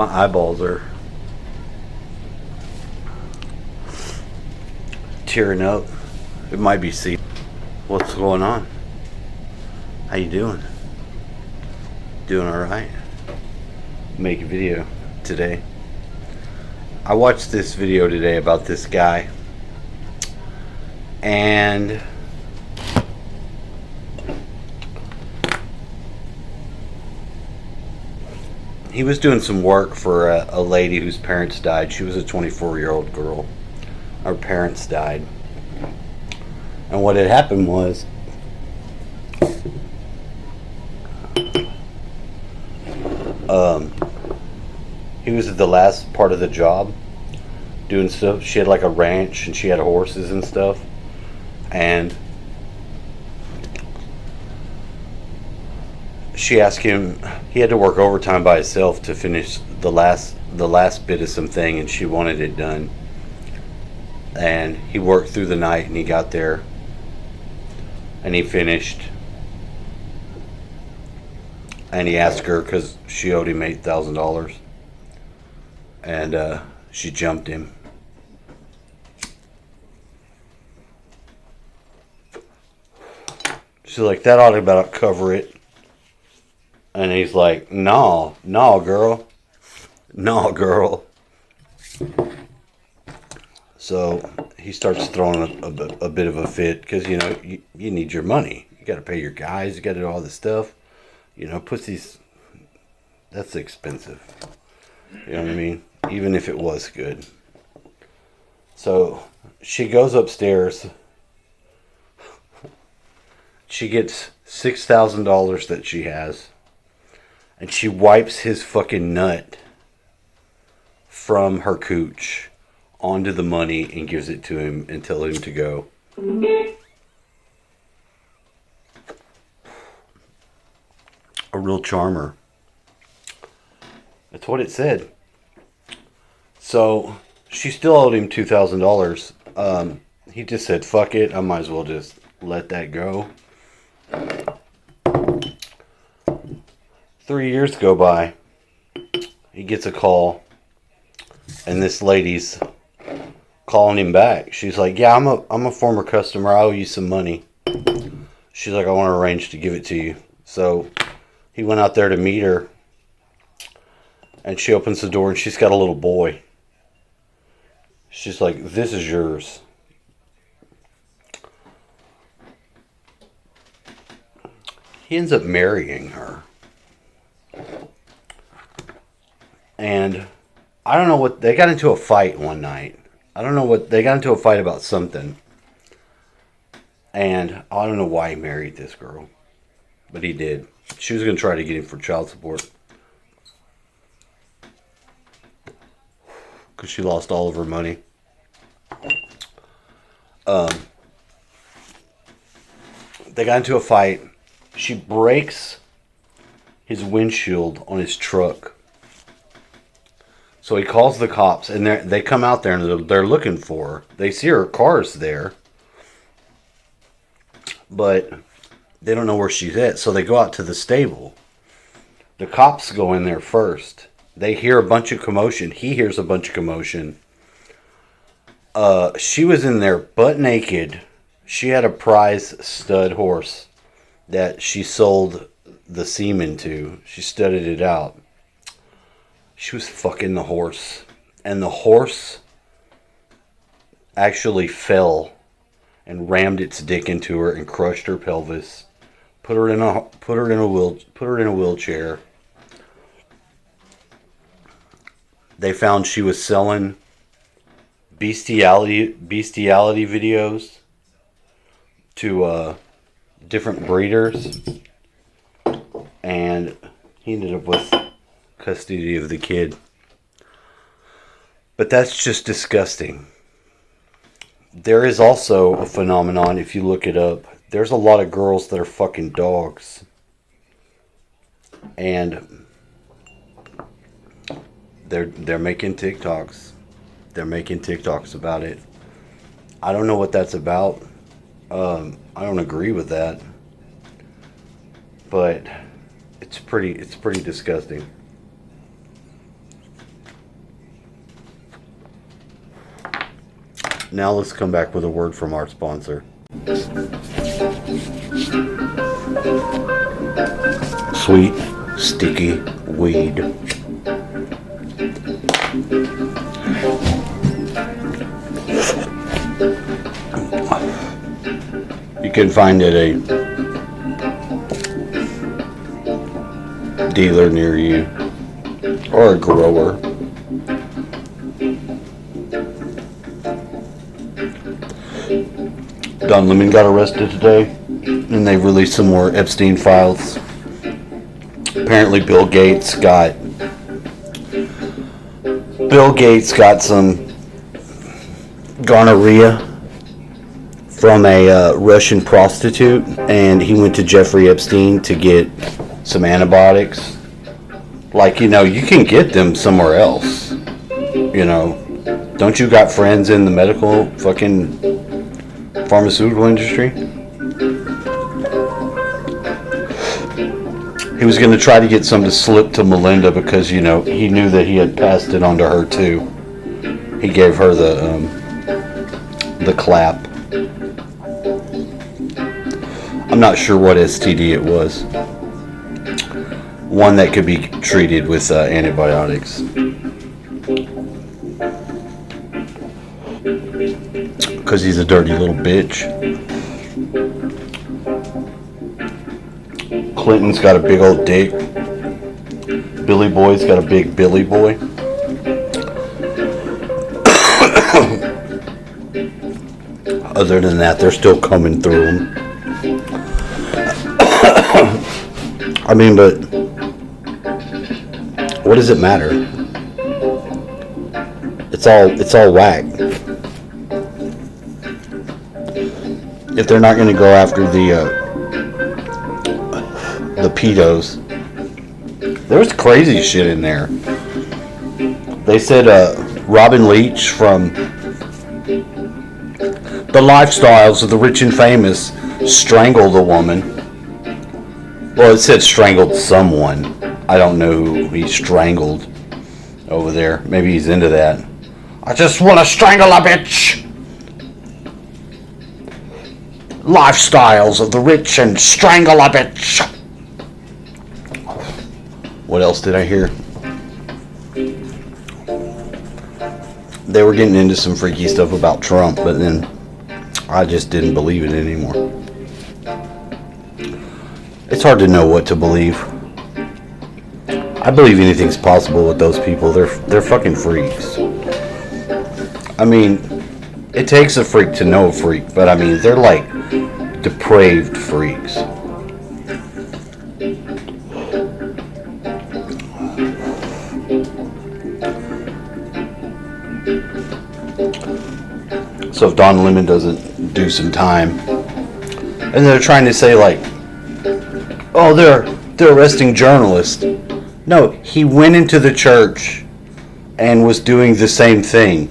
My eyeballs are tearing up. It might be see. What's going on? How you doing? Doing all right? Make a video today. I watched this video today about this guy, and he was doing some work for a lady whose parents died. She was a 24-year-old girl. Her parents died. And what had happened was, he was at the last part of the job doing stuff. She had like a ranch and she had horses and stuff. And she asked him, he had to work overtime by himself to finish the last bit of something, and she wanted it done. And he worked through the night and he got there and he finished. And he asked her because she owed him $8,000. And she jumped him. She's like, that ought to about cover it. And he's like, no, girl. No, girl. So he starts throwing a bit of a fit because, you know, you need your money. You got to pay your guys. You got to do all this stuff. You know, pussies, that's expensive. You know what I mean? Even if it was good. So she goes upstairs. She gets $6,000 that she has. And she wipes his fucking nut from her cooch onto the money and gives it to him and tells him to go. A real charmer. That's what it said. So she still owed him $2,000. He just said, fuck it, I might as well just let that go. 3 years go by. He gets a call, and this lady's calling him back. She's like, yeah, I'm a former customer. I owe you some money. She's like, I want to arrange to give it to you. So he went out there to meet her, and she opens the door, and she's got a little boy. She's like, this is yours. He ends up marrying her. And I don't know what, they got into a fight one night. I don't know what, they got into a fight about something. And I don't know why he married this girl. But he did. She was going to try to get him for child support. Because she lost all of her money. They got into a fight. She breaks his windshield on his truck. So he calls the cops, and they come out there, and they're looking for her. They see her car's there, but they don't know where she's at. So they go out to the stable. The cops go in there first. They hear a bunch of commotion. He hears a bunch of commotion. She was in there butt naked. She had a prize stud horse that she sold the semen to. She studded it out. She was fucking the horse. And the horse actually fell and rammed its dick into her and crushed her pelvis. Put her in a wheelchair. They found she was selling bestiality videos to different breeders, and he ended up with custody of the kid. But that's just disgusting. There is also a phenomenon, if you look it up, there's a lot of girls that are fucking dogs, and they're making TikToks. They're making TikToks about it. I don't know what that's about. I don't agree with that, but it's pretty disgusting. Now let's come back with a word from our sponsor. Sweet, sticky weed. You can find it a dealer near you or a grower. Don Lemon got arrested today, and they released some more Epstein files. Apparently Bill Gates got some gonorrhea from a Russian prostitute, and he went to Jeffrey Epstein to get some antibiotics. Like, you know, you can get them somewhere else. You know, don't you got friends in the medical fucking pharmaceutical industry? He was going to try to get some to slip to Melinda because, you know, he knew that he had passed it on to her too. He gave her the clap. I'm not sure what STD it was. One that could be treated with antibiotics. Because he's a dirty little bitch. Clinton's got a big old dick. Billy Boy's got a big Billy Boy. Other than that, they're still coming through him. I mean, but what does it matter? It's all whack. If they're not going to go after the pedos, there's crazy shit in there. They said Robin Leach from The Lifestyles of the Rich and Famous strangled a woman. Well, it said strangled someone. I don't know who he strangled over there. Maybe he's into that. I just want to strangle a bitch. Lifestyles of the rich and strangle a bitch. What else did I hear? They were getting into some freaky stuff about Trump, but then I just didn't believe it anymore. It's hard to know what to believe. I believe anything's possible with those people. They're fucking freaks. I mean, it takes a freak to know a freak, but I mean, they're like depraved freaks. So if Don Lemon doesn't do some time, and they're trying to say like, oh, they're arresting journalists. No, he went into the church and was doing the same thing,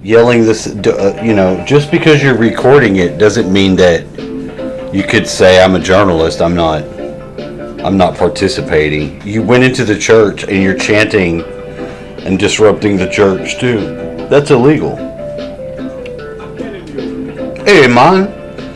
yelling this. You know, just because you're recording it doesn't mean that you could say I'm a journalist. I'm not participating. You went into the church and you're chanting and disrupting the church too. That's illegal. Hey man,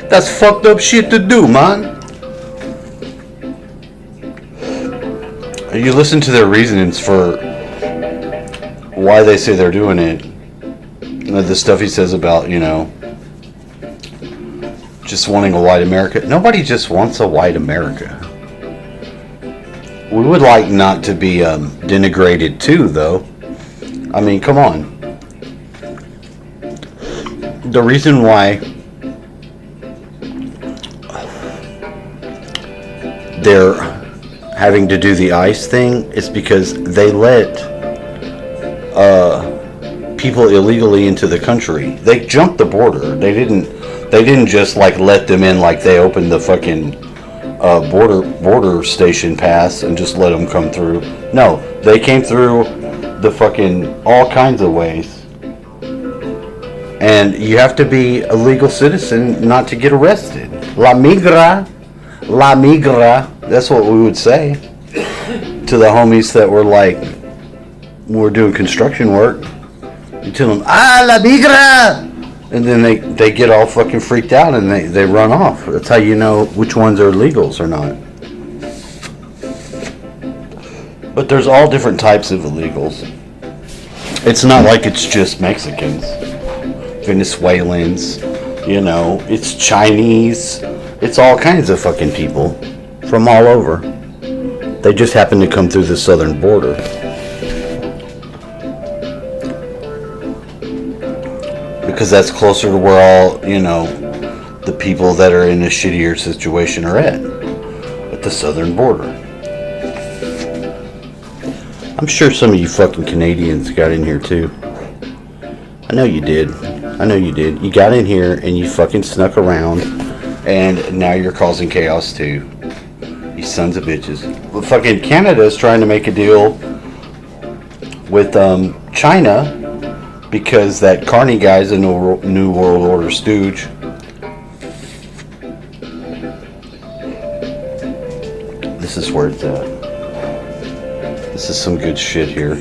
that's fucked up shit to do, man. You listen to their reasonings for why they say they're doing it. The stuff he says about, you know, just wanting a white America. Nobody just wants a white America. We would like not to be denigrated too, though. I mean, come on. The reason why they're having to do the ICE thing is because they let people illegally into the country. They jumped the border. They didn't just like let them in like they opened the fucking border station pass and just let them come through. No, they came through the fucking all kinds of ways. And you have to be a legal citizen not to get arrested. La migra. That's what we would say to the homies that were like, we're doing construction work. You tell them, la migra. And then they get all fucking freaked out and they run off. That's how you know which ones are legals or not. But there's all different types of illegals. It's not like it's just Mexicans, Venezuelans, it's Chinese. It's all kinds of fucking people from all over. They just happen to come through the southern border. Because that's closer to where all, the people that are in a shittier situation are at the southern border. I'm sure some of you fucking Canadians got in here too. I know you did. You got in here and you fucking snuck around, and now you're causing chaos too. You sons of bitches. Well, fucking Canada is trying to make a deal with China because that Carney guy's a New World Order stooge. This is where it's at. This is some good shit here.